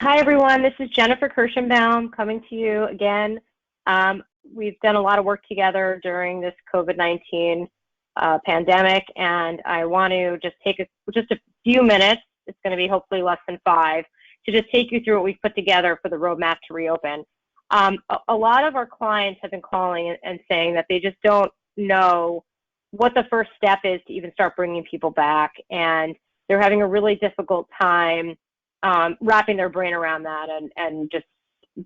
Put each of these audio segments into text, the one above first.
Hi, everyone. This is Jennifer Kirschenbaum coming to you again. We've done a lot of work together during this COVID-19 pandemic, and I want to just take just a few minutes. It's going to be hopefully less than 5 to just take you through what we've put together for the roadmap to reopen. A lot of our clients have been calling and saying that they just don't know what the first step is to even start bringing people back, and they're having a really difficult time wrapping their brain around that and just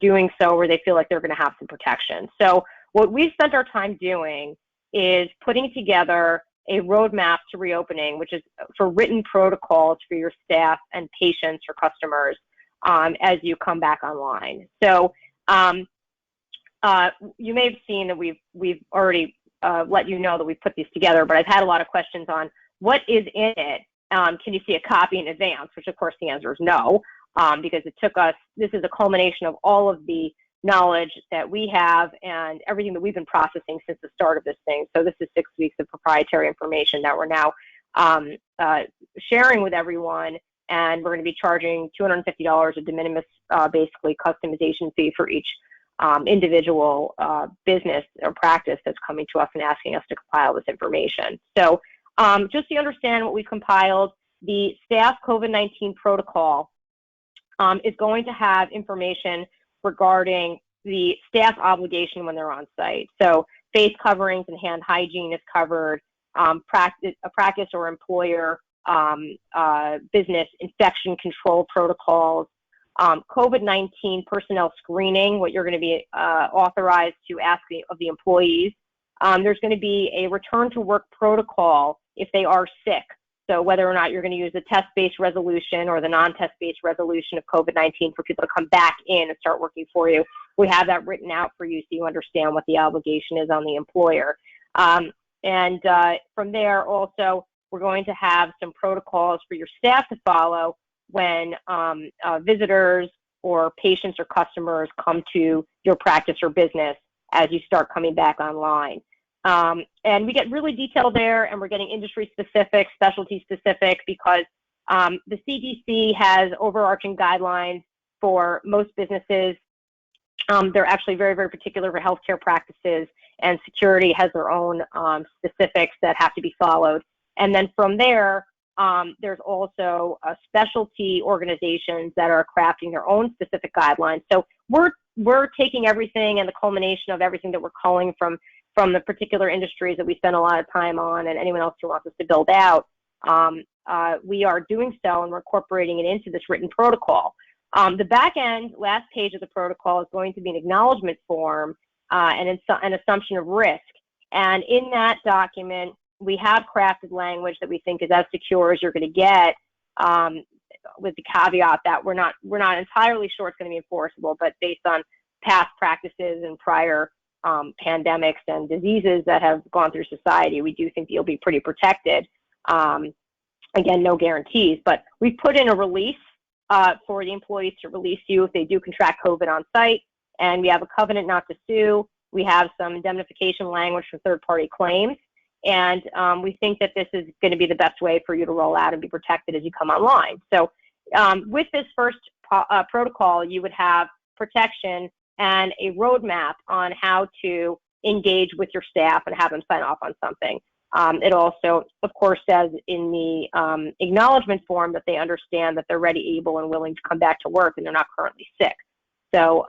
doing so where they feel like they're going to have some protection. So what we spent our time doing is putting together a roadmap to reopening, which is for written protocols for your staff and patients or customers as you come back online. So you may have seen that we've already let you know that we've put these together, but I've had a lot of questions on what is in it. Can you see a copy in advance? Which, of course, the answer is no, because it took us, this is a culmination of all of the knowledge that we have and everything that we've been processing since the start of this thing. So this is 6 weeks of proprietary information that we're now sharing with everyone, and we're going to be charging $250 a de minimis, basically, customization fee for each individual business or practice that's coming to us and asking us to compile this information. So just so you understand what we've compiled, the staff COVID-19 protocol is going to have information regarding the staff obligation when they're on site. So face coverings and hand hygiene is covered, practice or employer business infection control protocols, COVID-19 personnel screening, what you're going to be authorized to ask of the employees. There's going to be a return to work protocol if they are sick. So whether or not you're going to use the test-based resolution or the non-test-based resolution of COVID-19 for people to come back in and start working for you, we have that written out for you so you understand what the obligation is on the employer. From there also, we're going to have some protocols for your staff to follow when visitors or patients or customers come to your practice or business as you start coming back online. And we get really detailed there, and we're getting industry specific, specialty specific, because the CDC has overarching guidelines for most businesses. They're actually very, very particular for healthcare practices, and security has their own specifics that have to be followed. And then from there, there's also specialty organizations that are crafting their own specific guidelines. So we're taking everything and the culmination of everything that we're calling from the particular industries that we spend a lot of time on, and anyone else who wants us to build out. We are doing so, and we're incorporating it into this written protocol. The back end, last page of the protocol, is going to be an acknowledgement form and an assumption of risk. And in that document, we have crafted language that we think is as secure as you're going to get, with the caveat that we're not entirely sure it's going to be enforceable, but based on past practices and prior pandemics and diseases that have gone through society, we do think you'll be pretty protected. Again, no guarantees, but we put in a release for the employees to release you if they do contract COVID on site, and we have a covenant not to sue. We have some indemnification language for third-party claims, and we think that this is going to be the best way for you to roll out and be protected as you come online. So with this first protocol, you would have protection and a roadmap on how to engage with your staff and have them sign off on something. It also, of course, says in the acknowledgement form that they understand that they're ready, able, and willing to come back to work and they're not currently sick. So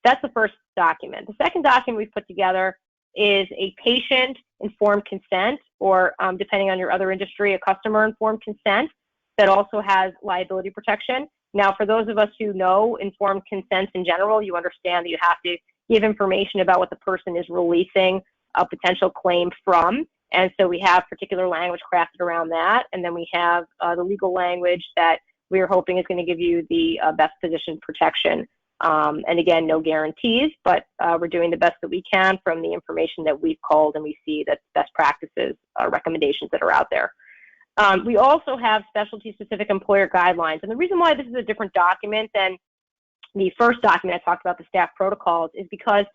that's the first document. The second document we've put together is a patient-informed consent, or depending on your other industry, a customer-informed consent that also has liability protection. Now, for those of us who know informed consents in general, you understand that you have to give information about what the person is releasing a potential claim from. And so we have particular language crafted around that. And then we have the legal language that we're hoping is going to give you the best position protection. And again, no guarantees, but we're doing the best that we can from the information that we've culled, and we see that best practices, recommendations that are out there. We also have specialty-specific employer guidelines. And the reason why this is a different document than the first document I talked about, the staff protocols, is because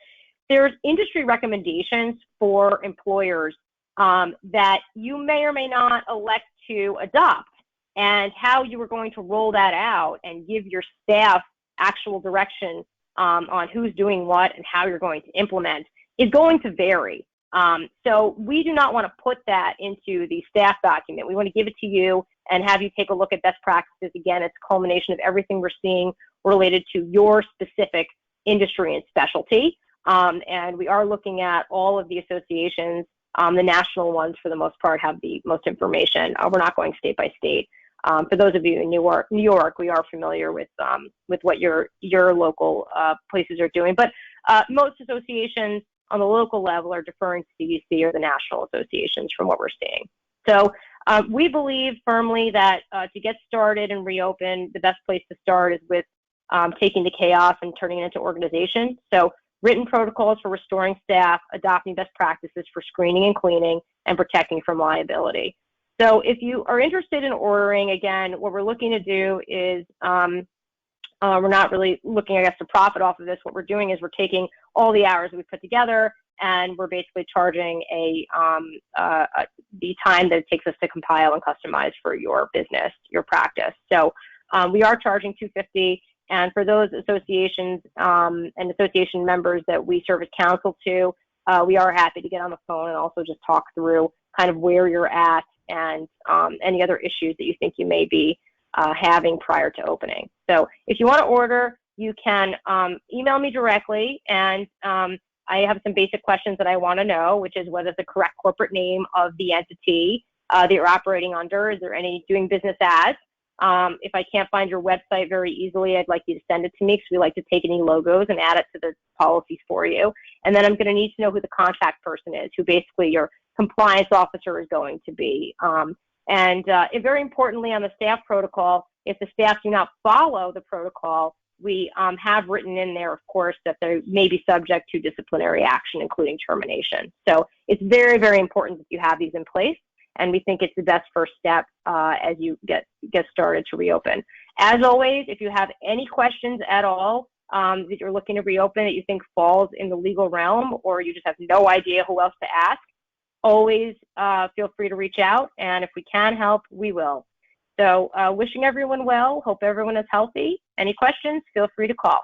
there's industry recommendations for employers that you may or may not elect to adopt, and how you are going to roll that out and give your staff actual direction on who's doing what and how you're going to implement is going to vary. So we do not want to put that into the staff document. We want to give it to you and have you take a look at best practices. Again, it's a culmination of everything we're seeing related to your specific industry and specialty. And we are looking at all of the associations. The national ones, for the most part, have the most information. We're not going state by state. For those of you in New York, we are familiar with what your local places are doing. But most associations on the local level are deferring to CDC or the national associations from what we're seeing. So we believe firmly that to get started and reopen, the best place to start is with taking the chaos and turning it into organization. So written protocols for restoring staff, adopting best practices for screening and cleaning, and protecting from liability. So if you are interested in ordering, again, what we're looking to do is we're not really looking, I guess, to profit off of this. What we're doing is we're taking all the hours we've put together, and we're basically charging the time that it takes us to compile and customize for your business, your practice. So we are charging $250, and for those associations and association members that we serve as counsel to, we are happy to get on the phone and also just talk through kind of where you're at and any other issues that you think you may be having prior to opening. So if you want to order, you can email me directly, and I have some basic questions that I want to know, which is what is the correct corporate name of the entity that you're operating under? Is there any doing business as? If I can't find your website very easily, I'd like you to send it to me because we like to take any logos and add it to the policies for you. And then I'm going to need to know who the contact person is, who basically your compliance officer is going to be. And very importantly, on the staff protocol, if the staff do not follow the protocol, we have written in there, of course, that they may be subject to disciplinary action, including termination. So it's very, very important that you have these in place, and we think it's the best first step as you get started to reopen. As always, if you have any questions at all that you're looking to reopen that you think falls in the legal realm, or you just have no idea who else to ask, always feel free to reach out, and if we can help, we will. So wishing everyone well, hope everyone is healthy. Any questions, feel free to call.